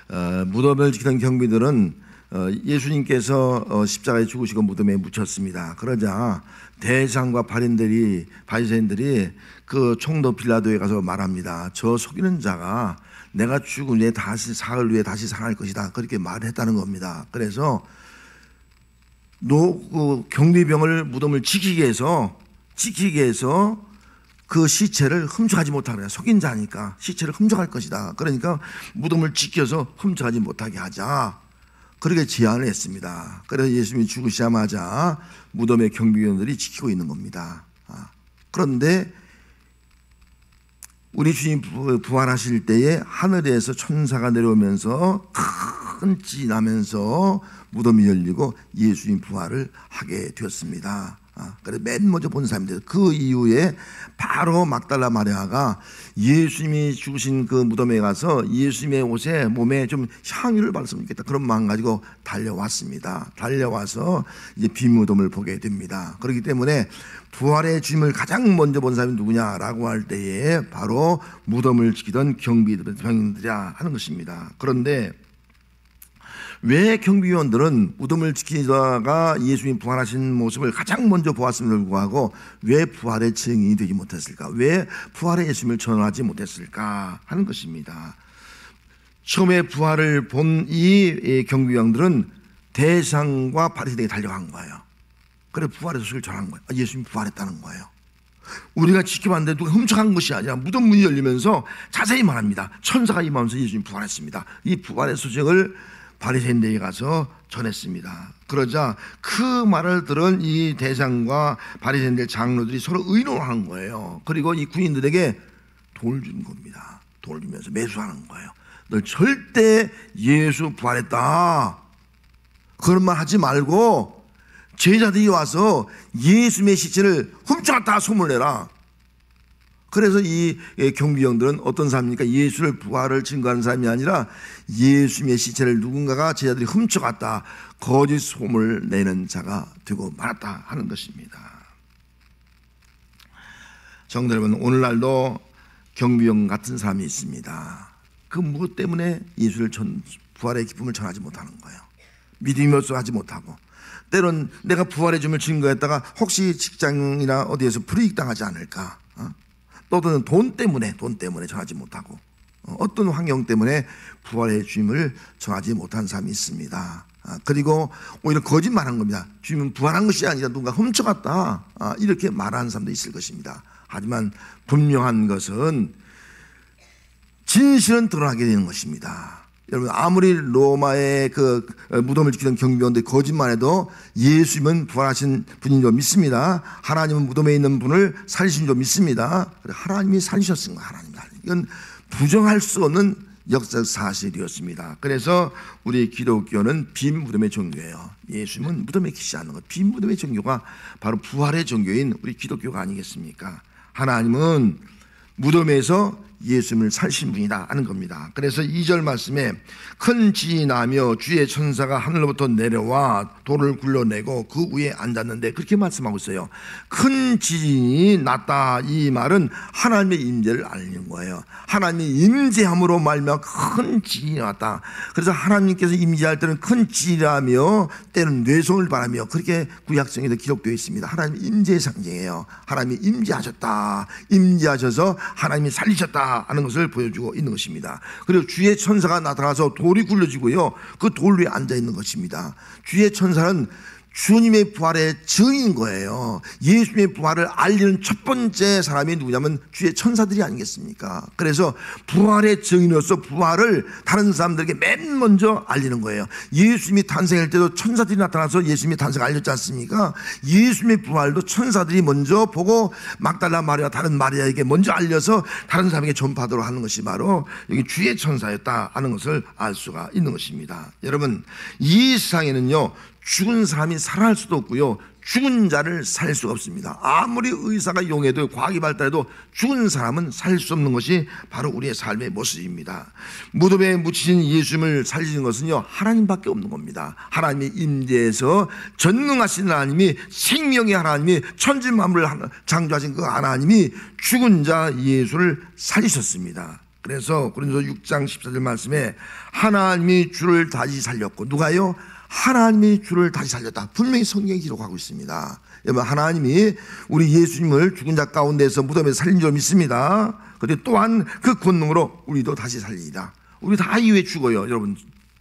무덤을 지키던 경비들은 예수님께서 십자가에 죽으시고 무덤에 묻혔습니다. 그러자 대제사장과 바리새인들이 그 총독 빌라도에 가서 말합니다. 저 속이는 자가 내가 죽은 후에 사흘 후에 다시 살아날 것이다, 그렇게 말했다는 겁니다. 그래서 그 경비병을 무덤을 지키게 해서 그 시체를 훔쳐가지 못하게 해요. 속인 자니까 시체를 훔쳐갈 것이다. 그러니까 무덤을 지켜서 훔쳐가지 못하게 하자, 그렇게 제안을 했습니다. 그래서 예수님이 죽으시자마자 무덤의 경비원들이 지키고 있는 겁니다. 그런데 우리 주님 부활하실 때에 하늘에서 천사가 내려오면서 큰 지 나면서 무덤이 열리고 예수님 부활을 하게 되었습니다. 그래서 맨 먼저 본 사람들, 그 이후에 바로 막달라 마리아가 예수님이 죽으신 그 무덤에 가서 예수님의 옷에 몸에 좀 향유를 발랐으면 좋겠다, 그런 마음 가지고 달려왔습니다. 달려와서 이제 빈 무덤을 보게 됩니다. 그렇기 때문에 부활의 주님을 가장 먼저 본 사람이 누구냐라고 할 때에 바로 무덤을 지키던 경비병들이야 하는 것입니다. 그런데 왜 경비원들은 무덤을 지키다가 예수님 부활하신 모습을 가장 먼저 보았음에도 불구하고 왜 부활의 증인이 되지 못했을까? 왜 부활의 예수님을 전하지 못했을까 하는 것입니다. 처음에 부활을 본 이 경비원들은 대제사장과 바리새인에게 달려간 거예요. 그래 부활의 소식을 전한 거예요. 예수님이 부활했다는 거예요. 우리가 지켜봤는데 누가 훔쳐간 것이 아니라 무덤 문이 열리면서 자세히 말합니다. 천사가 임하면서 예수님이 부활했습니다. 이 부활의 소식을 바리새인들에게 가서 전했습니다. 그러자 그 말을 들은 이 대장과 바리새인들 장로들이 서로 의논하는 거예요. 그리고 이 군인들에게 돌 준 겁니다. 돌 주면서 매수하는 거예요. 너 절대 예수 부활했다, 그런 말 하지 말고 제자들이 와서 예수님의 시체를 훔쳐갔다 소문내라. 그래서 이 경비병들은 어떤 사람입니까? 예수를 부활을 증거하는 사람이 아니라 예수님의 시체를 누군가가 제자들이 훔쳐갔다, 거짓 소문을 내는 자가 되고 말았다 하는 것입니다. 성도 여러분, 오늘날도 경비병 같은 사람이 있습니다. 그 무엇 때문에 예수를 부활의 기쁨을 전하지 못하는 거예요. 믿음이 없어 하지 못하고, 때론 내가 부활의 줌을 증거했다가 혹시 직장이나 어디에서 불이익 당하지 않을까, 또는 돈 때문에 전하지 못하고, 어떤 환경 때문에 부활의 주님을 전하지 못한 사람이 있습니다. 그리고 오히려 거짓말한 겁니다. 주님은 부활한 것이 아니라 누군가 훔쳐갔다, 이렇게 말하는 사람도 있을 것입니다. 하지만 분명한 것은 진실은 드러나게 되는 것입니다. 여러분, 아무리 로마의 그 무덤을 지키던 경비원들이 거짓말해도 예수님은 부활하신 분인 줄 믿습니다. 하나님은 무덤에 있는 분을 살리신 줄 믿습니다. 하나님이 살리셨습니다. 이건 부정할 수 없는 역사적 사실이었습니다. 그래서 우리 기독교는 빈 무덤의 종교예요. 예수님은 무덤에 계시지 않는 것, 빈 무덤의 종교가 바로 부활의 종교인 우리 기독교가 아니겠습니까? 하나님은 무덤에서 예수님을 살신 분이다 하는 겁니다. 그래서 2절 말씀에 큰 지진이 나며 주의 천사가 하늘로부터 내려와 돌을 굴러내고 그 위에 앉았는데, 그렇게 말씀하고 있어요. 큰 지진이 났다, 이 말은 하나님의 임재를 알리는 거예요. 하나님의 임재함으로 말미암아 큰 지진이 났다. 그래서 하나님께서 임재할 때는 큰 지진이라며 때는 뇌성을 바라며, 그렇게 구약성에도 기록되어 있습니다. 하나님의 임재의 상징이에요. 하나님이 임재하셨다, 임재하셔서 하나님이 살리셨다 하는 것을 보여주고 있는 것입니다. 그리고 주의 천사가 나타나서 돌이 굴려지고요, 그 돌 위에 앉아 있는 것입니다. 주의 천사는 주님의 부활의 증인 거예요. 예수님의 부활을 알리는 첫 번째 사람이 누구냐면 주의 천사들이 아니겠습니까? 그래서 부활의 증인으로서 부활을 다른 사람들에게 맨 먼저 알리는 거예요. 예수님이 탄생할 때도 천사들이 나타나서 예수님이 탄생을 알렸지 않습니까? 예수님의 부활도 천사들이 먼저 보고 막달라 마리아, 다른 마리아에게 먼저 알려서 다른 사람에게 전파하도록 하는 것이 바로 여기 주의 천사였다 하는 것을 알 수가 있는 것입니다. 여러분, 이 세상에는요, 죽은 사람이 살아날 수도 없고요, 죽은 자를 살릴 수가 없습니다. 아무리 의사가 용해도 과학이 발달해도 죽은 사람은 살릴 수 없는 것이 바로 우리의 삶의 모습입니다. 무덤에 묻히신 예수님을 살리는 것은요, 하나님밖에 없는 겁니다. 하나님의 임재에서 전능하신 하나님이, 생명의 하나님이, 천지 만물을 창조하신 그 하나님이 죽은 자 예수를 살리셨습니다. 그래서 고린도서 6장 14절 말씀에 하나님이 주를 다시 살렸고, 누가요? 하나님이 주를 다시 살렸다. 분명히 성경이 기록하고 있습니다. 여러분, 하나님이 우리 예수님을 죽은 자 가운데서 무덤에서 살린 줄 믿습니다. 그런데 또한 그 권능으로 우리도 다시 살리리라. 우리 다 이후에 죽어요. 여러분,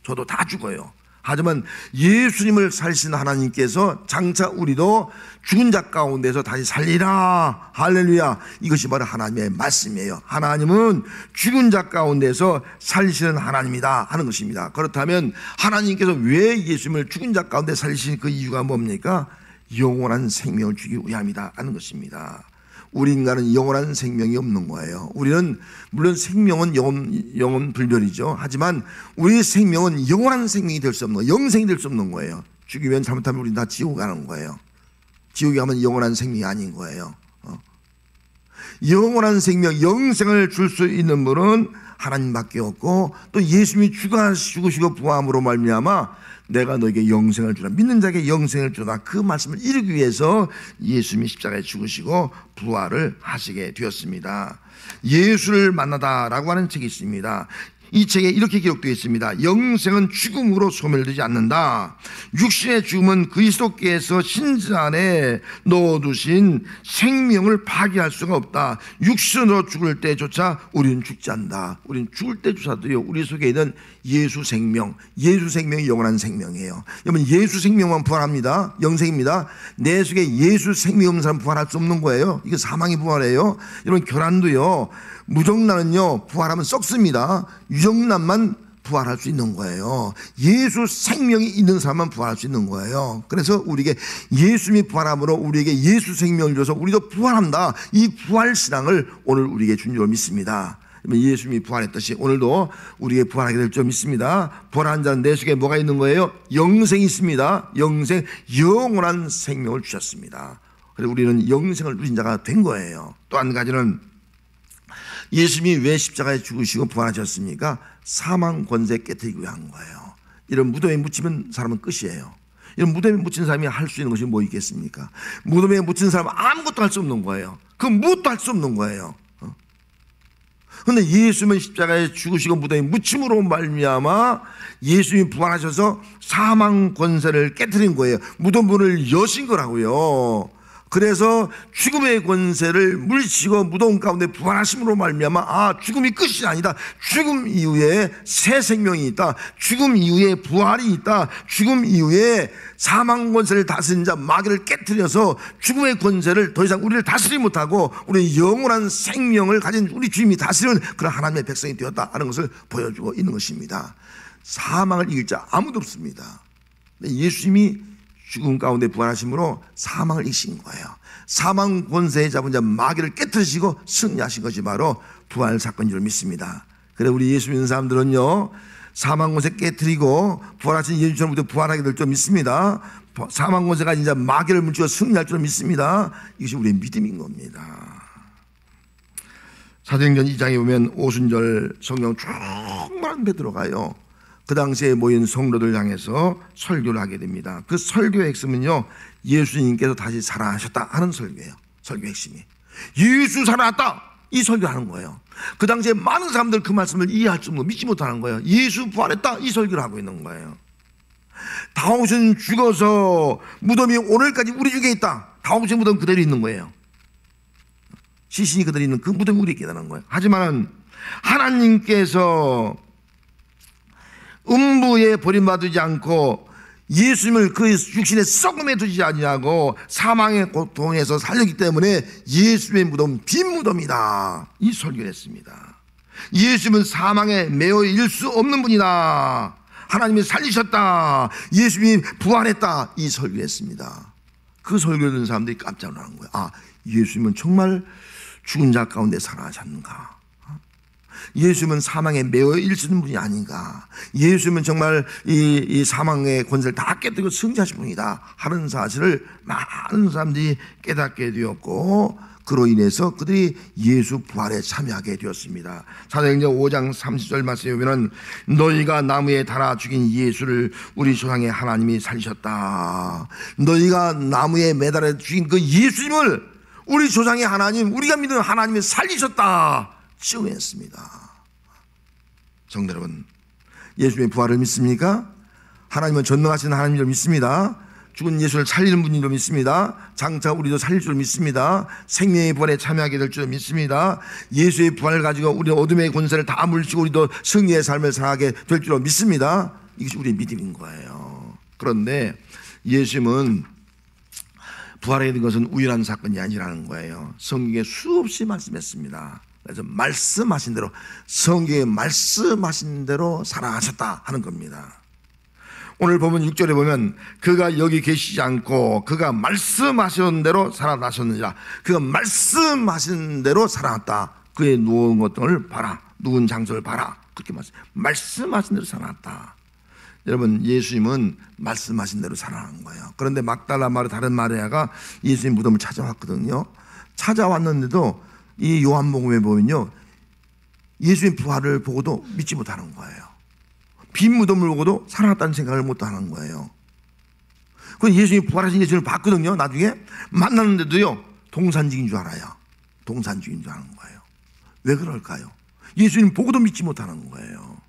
저도 다 죽어요. 하지만 예수님을 살리신 하나님께서 장차 우리도 죽은 자 가운데서 다시 살리라. 할렐루야. 이것이 바로 하나님의 말씀이에요. 하나님은 죽은 자 가운데서 살리시는 하나님이다 하는 것입니다. 그렇다면 하나님께서 왜 예수님을 죽은 자 가운데 살리신 그 이유가 뭡니까? 영원한 생명을 주기 위함이다 하는 것입니다. 우리 인간은 영원한 생명이 없는 거예요. 우리는 물론 생명은 영원 불멸이죠. 하지만 우리의 생명은 영원한 생명이 될 수 없는 거예요. 영생이 될 수 없는 거예요. 죽이면 잘못하면 우리는 다 지옥 가는 거예요. 지옥에 가면 영원한 생명이 아닌 거예요. 영원한 생명, 영생을 줄 수 있는 분은 하나님밖에 없고, 또 예수님이 죽으시고 부활함으로 말미암아 내가 너에게 영생을 주라, 믿는 자에게 영생을 주라, 그 말씀을 이루기 위해서 예수님이 십자가에 죽으시고 부활을 하시게 되었습니다. 예수를 만나다라고 하는 책이 있습니다. 이 책에 이렇게 기록되어 있습니다. 영생은 죽음으로 소멸되지 않는다. 육신의 죽음은 그리스도께서 신자 안에 넣어두신 생명을 파괴할 수가 없다. 육신으로 죽을 때조차 우리는 죽지 않는다. 우리는 죽을 때조차도요, 우리 속에 있는 예수 생명, 예수 생명이 영원한 생명이에요. 여러분, 예수 생명만 부활합니다. 영생입니다. 내 속에 예수 생명 없는 사람 부활할 수 없는 거예요. 이게 사망이 부활해요. 여러분, 교란도요, 무정란은요 부활하면 썩습니다. 유정란만 부활할 수 있는 거예요. 예수 생명이 있는 사람만 부활할 수 있는 거예요. 그래서 우리에게 예수님이 부활함으로 우리에게 예수 생명을 줘서 우리도 부활한다. 이 부활 신앙을 오늘 우리에게 준 줄 믿습니다. 예수님이 부활했듯이 오늘도 우리에게 부활하게 될 줄 믿습니다. 부활한 자는 내 속에 뭐가 있는 거예요? 영생이 있습니다. 영생, 영원한 생명을 주셨습니다. 그래서 우리는 영생을 누린 자가 된 거예요. 또 한 가지는 예수님이 왜 십자가에 죽으시고 부활하셨습니까? 사망 권세 깨뜨리기 위한 거예요. 이런 무덤에 묻히면 사람은 끝이에요. 이런 무덤에 묻힌 사람이 할 수 있는 것이 뭐 있겠습니까? 무덤에 묻힌 사람은 아무것도 할 수 없는 거예요. 그 무엇도 할 수 없는 거예요. 그런데 예수님은 십자가에 죽으시고 무덤에 묻힘으로 말미암아 예수님이 부활하셔서 사망 권세를 깨뜨린 거예요. 무덤 문을 여신 거라고요. 그래서 죽음의 권세를 물리치고 무덤 가운데 부활하심으로 말미암아 죽음이 끝이 아니다. 죽음 이후에 새 생명이 있다. 죽음 이후에 부활이 있다. 죽음 이후에 사망 권세를 다스린 자 마귀를 깨뜨려서 죽음의 권세를 더 이상 우리를 다스리지 못하고 우리 영원한 생명을 가진 우리 주님이 다스리는 그런 하나님의 백성이 되었다 하는 것을 보여주고 있는 것입니다. 사망을 이길 자 아무도 없습니다. 예수님이 죽음 가운데 부활하심으로 사망을 이기신 거예요. 사망 권세에 잡은 자 마귀를 깨뜨리시고 승리하신 것이 바로 부활 사건인 줄 믿습니다. 그래 우리 예수 믿는 사람들은요, 사망 권세 깨뜨리고 부활하신 예수님부터 부활하게 될 줄 믿습니다. 사망 권세가 아닌 자 마귀를 물리치고 승리할 줄 믿습니다. 이것이 우리의 믿음인 겁니다. 사도행전 2장에 보면 오순절 성경 쭉 많은 배 들어가요. 그 당시에 모인 성도들 향해서 설교를 하게 됩니다. 그 설교의 핵심은요, 예수님께서 다시 살아나셨다 하는 설교예요. 설교 핵심이 예수 살아났다 이 설교를 하는 거예요. 그 당시에 많은 사람들 그 말씀을 이해할 수 없는, 믿지 못하는 거예요. 예수 부활했다 이 설교를 하고 있는 거예요. 다윗은 죽어서 무덤이 오늘까지 우리 중에 있다. 다윗의 무덤 그대로 있는 거예요. 시신이 그대로 있는 그 무덤이 우리에 있다는 거예요. 하지만 하나님께서 음부에 버림받지 않고 예수님을 그 육신의 썩음에 두지 아니하고 사망의 고통에서 살렸기 때문에 예수님의 무덤은 빈 무덤이다 이 설교를 했습니다. 예수님은 사망에 매어 일 수 없는 분이다. 하나님이 살리셨다. 예수님이 부활했다 이 설교를 했습니다. 그 설교를 듣는 사람들이 깜짝 놀란 거예요. 예수님은 정말 죽은 자 가운데 살아나셨는가? 예수님은 사망에 매어 일치는 분이 아닌가? 예수님은 정말 이 사망의 권세를 다 깨뜨리고 승리하신 분이다 하는 사실을 많은 사람들이 깨닫게 되었고, 그로 인해서 그들이 예수 부활에 참여하게 되었습니다. 사도행전 5장 30절 말씀에 보면 너희가 나무에 달아 죽인 예수를 우리 조상의 하나님이 살리셨다. 너희가 나무에 매달아 죽인 그 예수님을 우리 조상의 하나님, 우리가 믿는 하나님이 살리셨다 증언했습니다. 성도 여러분, 예수님의 부활을 믿습니까? 하나님은 전능하신 하나님인 줄 믿습니다. 죽은 예수를 살리는 분인 줄 믿습니다. 장차 우리도 살릴 줄 믿습니다. 생명의 부활에 참여하게 될 줄 믿습니다. 예수의 부활을 가지고 우리는 어둠의 권세를 다 물리치고 우리도 승리의 삶을 살아가게 될 줄 믿습니다. 이것이 우리의 믿음인 거예요. 그런데 예수님은 부활에 있는 것은 우연한 사건이 아니라는 거예요. 성경에 수없이 말씀했습니다. 그래서 말씀하신 대로, 성경에 말씀하신 대로 살아가셨다 하는 겁니다. 오늘 보면 6절에 보면 그가 여기 계시지 않고 그가 말씀하신 대로 살아나셨느니라. 그가 말씀하신 대로 살아났다. 그의 누운 것들을 봐라, 누운 장소를 봐라, 그렇게 말씀하신 대로 살아났다. 여러분, 예수님은 말씀하신 대로 살아난 거예요. 그런데 막달라 마리, 다른 마리아가 예수님 무덤을 찾아왔거든요. 찾아왔는데도 이 요한복음에 보면요, 예수님 부활을 보고도 믿지 못하는 거예요. 빈 무덤을 보고도 살아났다는 생각을 못하는 거예요. 그래서 예수님이 부활하신 예수님을 봤거든요. 나중에 만났는데도요, 동산직인 줄 알아요. 동산직인 줄 아는 거예요. 왜 그럴까요? 예수님 보고도 믿지 못하는 거예요.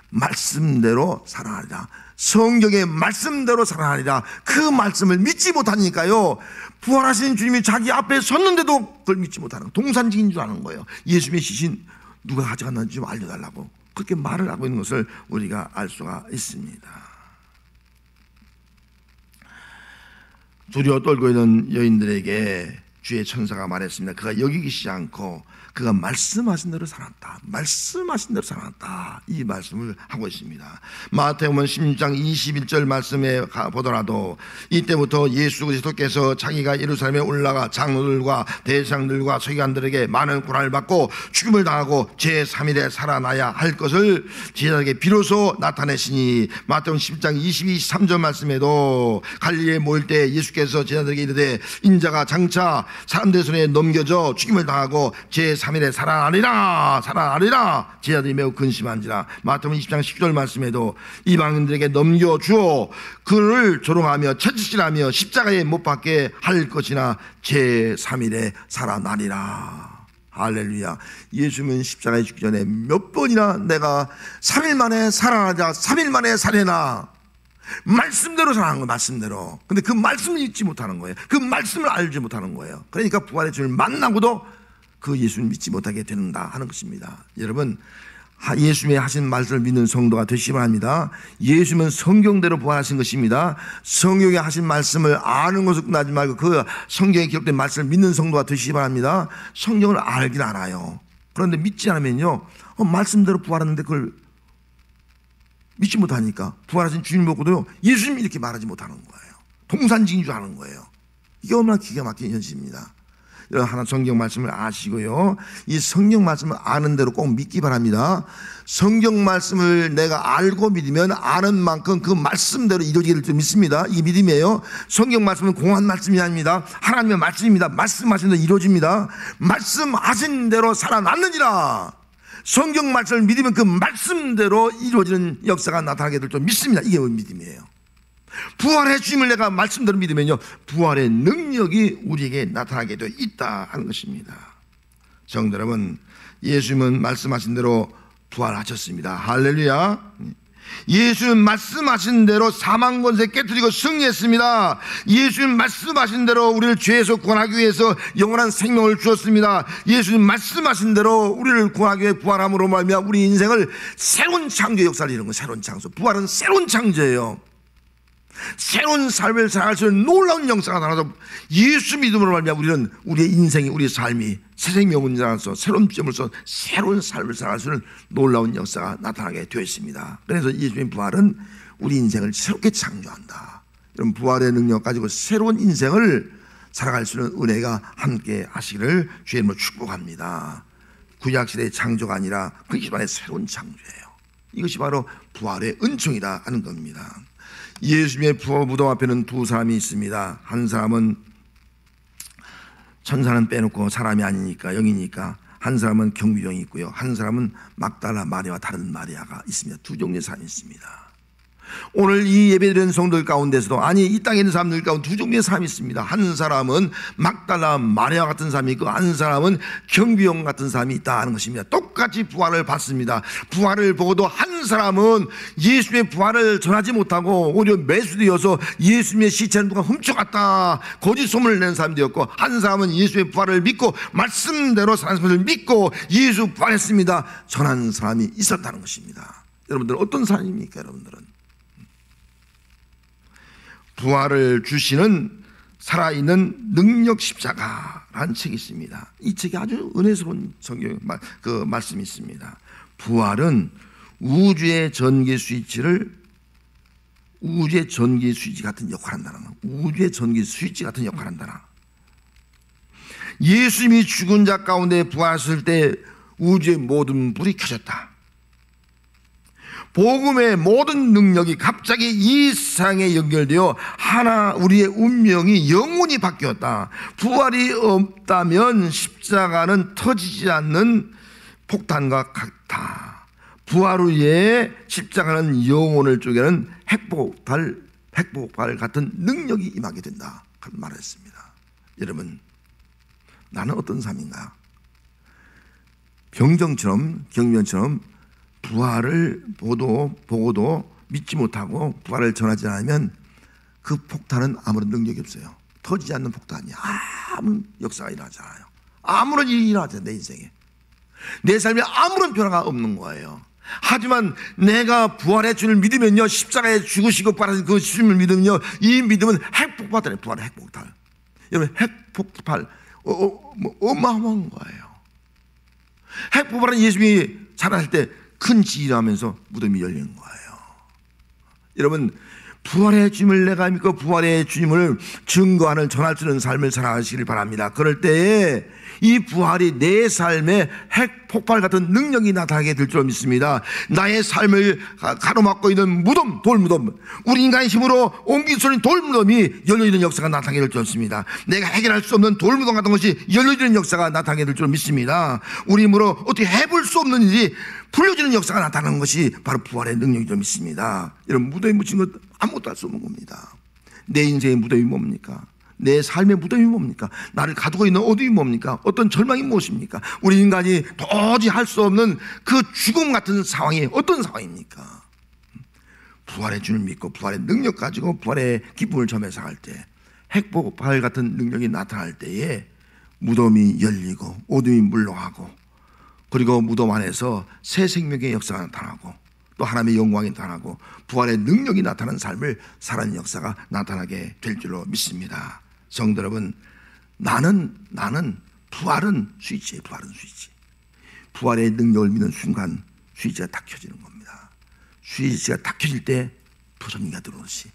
말씀대로 살아나리라. 성경의 말씀대로 살아나리라. 그 말씀을 믿지 못하니까요, 부활하신 주님이 자기 앞에 섰는데도 그걸 믿지 못하는 거예요. 동산직인 줄 아는 거예요. 예수님의 시신 누가 가져갔는지 좀 알려달라고 그렇게 말을 하고 있는 것을 우리가 알 수가 있습니다. 두려워 떨고 있는 여인들에게 주의 천사가 말했습니다. 그가 여기 계시지 않고 그가 말씀하신 대로 살았다. 말씀하신 대로 살았다. 이 말씀을 하고 있습니다. 마태복음 16장 21절 말씀에 보더라도 이때부터 예수 그리스도께서 자기가 예루살렘에 올라가 장로들과 대장들과 서기관들에게 많은 고난을 받고 죽음을 당하고 제3일에 살아나야 할 것을 제자들에게 비로소 나타내시니, 마태복음 10장 22, 23절 말씀에도 갈릴리에 모일 때 예수께서 제자들에게 이르되 인자가 장차 사람들의 손에 넘겨져 죽임을 당하고 제3일에 살아나리라, 살아나리라. 제자들이 매우 근심한지라. 마태복음 20장 10절 말씀에도 이방인들에게 넘겨주어 그를 조롱하며 채찍질하며 십자가에 못 박게 할 것이나 제3일에 살아나리라. 할렐루야. 예수님은 십자가에 죽기 전에 몇 번이나 내가 3일 만에 살아나자, 3일 만에 살해나, 말씀대로 살아난 거예요. 말씀대로. 근데 그 말씀을 잊지 못하는 거예요. 그 말씀을 알지 못하는 거예요. 그러니까 부활의 주를 만나고도 그 예수를 믿지 못하게 된다 하는 것입니다. 여러분, 예수님의 하신 말씀을 믿는 성도가 되시기 바랍니다. 예수님은 성경대로 부활하신 것입니다. 성경에 하신 말씀을 아는 것을 끝나지 말고 그 성경에 기록된 말씀을 믿는 성도가 되시기 바랍니다. 성경을 알긴 알아요. 그런데 믿지 않으면요, 말씀대로 부활하는데 그걸 믿지 못하니까 부활하신 주님 보고도요, 예수님 이렇게 말하지 못하는 거예요. 동산직인 줄 아는 거예요. 이게 얼마나 기가 막힌 현실입니다. 여러분, 하나 성경 말씀을 아시고요, 이 성경 말씀을 아는 대로 꼭 믿기 바랍니다. 성경 말씀을 내가 알고 믿으면 아는 만큼 그 말씀대로 이루어지기를 좀 믿습니다. 이게 믿음이에요. 성경 말씀은 공한 말씀이 아닙니다. 하나님의 말씀입니다. 말씀하신 대로 이루어집니다. 말씀하신 대로 살아났느니라. 성경 말씀을 믿으면 그 말씀대로 이루어지는 역사가 나타나게 될 줄 믿습니다. 이게 믿음이에요. 부활의 주님을 내가 말씀대로 믿으면요, 부활의 능력이 우리에게 나타나게 되어 있다 하는 것입니다. 성도 여러분, 예수님은 말씀하신 대로 부활하셨습니다. 할렐루야. 예수는 말씀하신 대로 사망 권세 깨뜨리고 승리했습니다. 예수는 말씀하신 대로 우리를 죄에서 구원하기 위해서 영원한 생명을 주었습니다. 예수는 말씀하신 대로 우리를 구원하기 위해 부활함으로 말미암아 우리 인생을 새로운 창조의 역사를 이루는 거. 새로운 창조. 부활은 새로운 창조예요. 새로운 삶을 살아갈 수 있는 놀라운 역사가 나타나서 예수 믿음으로 말미암아 우리는 우리의 인생이, 우리의 삶이 새 생명을 일어나서 새로운 점으로서 새로운 삶을 살아갈 수 있는 놀라운 역사가 나타나게 되어 있습니다. 그래서 예수님의 부활은 우리 인생을 새롭게 창조한다. 여러분, 부활의 능력 가지고 새로운 인생을 살아갈 수 있는 은혜가 함께 하시기를 주의 이름으로 축복합니다. 구약시대의 창조가 아니라 그 기반의 새로운 창조예요. 이것이 바로 부활의 은총이다 하는 겁니다. 예수님의 부활 무덤 앞에는 두 사람이 있습니다. 한 사람은 천사는 빼놓고 사람이 아니니까, 영이니까. 한 사람은 경비병이 있고요, 한 사람은 막달라 마리아와 다른 마리아가 있습니다. 두 종류의 사람이 있습니다. 오늘 이 예배드리는 성도들 가운데서도, 아니 이 땅에 있는 사람들 가운데 두 종류의 사람이 있습니다. 한 사람은 막달라 마리아 같은 사람이 있고, 한 사람은 경비용 같은 사람이 있다는 것입니다. 똑같이 부활을 받습니다. 부활을 보고도 한 사람은 예수님의 부활을 전하지 못하고 오히려 매수되어서 예수님의 시체는 누가 훔쳐갔다 거짓 소문을 내는 사람이 되었고, 한 사람은 예수의 부활을 믿고 말씀대로 사는 것을 믿고 예수 부활했습니다 전하는 사람이 있었다는 것입니다. 여러분들은 어떤 사람입니까? 여러분들은 부활을 주시는 살아있는 능력 십자가라는 책이 있습니다. 이 책이 아주 은혜스러운 성경 말씀이 있습니다. 부활은 우주의 전기 스위치 같은 역할을 한다는 거. 우주의 전기 스위치 같은 역할을 한다나. 예수님이 죽은 자 가운데 부활했을 때 우주의 모든 불이 켜졌다. 복음의 모든 능력이 갑자기 이 세상에 연결되어 하나 우리의 운명이 영원히 바뀌었다. 부활이 없다면 십자가는 터지지 않는 폭탄과 같다. 부활 후에 십자가는 영혼을 쪼개는 핵폭발 같은 능력이 임하게 된다. 그런 말을 했습니다. 여러분, 나는 어떤 삶인가? 병정처럼 경면처럼 부활을 보고도 믿지 못하고 부활을 전하지 않으면 그 폭탄은 아무런 능력이 없어요. 터지지 않는 폭탄이 아무 역사가 일어나지 않아요. 아무런 일이 일어나지 않아요. 내 인생에 내 삶에 아무런 변화가 없는 거예요. 하지만 내가 부활의 주를 믿으면요, 십자가에 죽으시고 부활하신 그 주님을 믿으면요, 이 믿음은 핵폭발이에요. 부활의 핵폭발. 여러분, 핵폭발 어마어마한 거예요. 핵폭발은 예수님이 살아날 때 큰 지휘를 하면서 무덤이 열리는 거예요. 여러분, 부활의 주님을 내가 믿고 부활의 주님을 증거하는 전할 수 있는 삶을 살아가시길 바랍니다. 그럴 때에 이 부활이 내 삶에 핵폭발 같은 능력이 나타나게 될 줄 믿습니다. 나의 삶을 가로막고 있는 무덤, 돌무덤, 우리 인간의 힘으로 옮길 수 있는 돌무덤이 열려있는 역사가 나타나게 될 줄 믿습니다. 내가 해결할 수 없는 돌무덤 같은 것이 열려있는 역사가 나타나게 될 줄 믿습니다. 우리 힘으로 어떻게 해볼 수 없는 일이 풀려지는 역사가 나타나는 것이 바로 부활의 능력이 줄 믿습니다. 여러분, 무덤에 묻힌 것 아무것도 할 수 없는 겁니다. 내 인생의 무덤이 뭡니까? 내 삶의 무덤이 뭡니까? 나를 가두고 있는 어둠이 뭡니까? 어떤 절망이 무엇입니까? 우리 인간이 도저히 할 수 없는 그 죽음 같은 상황이 어떤 상황입니까? 부활의 주를 믿고 부활의 능력 가지고 부활의 기쁨을 점해서 할 때, 핵폭발 같은 능력이 나타날 때에 무덤이 열리고 어둠이 물러가고, 그리고 무덤 안에서 새 생명의 역사가 나타나고 또 하나님의 영광이 나타나고 부활의 능력이 나타나는 삶을 살아가는 역사가 나타나게 될 줄로 믿습니다. 성도 여러분, 나는 부활은 스위치예요. 부활은 스위치. 부활의 능력을 믿는 순간 스위치가 딱 켜지는 겁니다. 스위치가 딱 켜질 때 도전기가 들어오듯이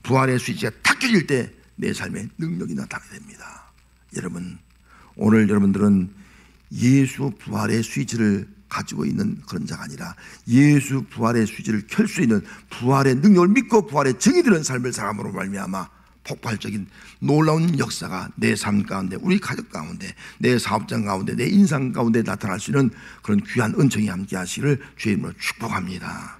부활의 스위치가 딱 켜질 때 내 삶에 능력이 나타나게 됩니다. 여러분, 오늘 여러분들은 예수 부활의 스위치를 가지고 있는 그런 자가 아니라 예수 부활의 스위치를 켤 수 있는 부활의 능력을 믿고 부활의 증이 되는 삶을 살아감으로 말미암아 폭발적인 놀라운 역사가 내 삶 가운데, 우리 가족 가운데, 내 사업장 가운데, 내 인상 가운데 나타날 수 있는 그런 귀한 은총이 함께 하시기를 주의 이름으로 축복합니다.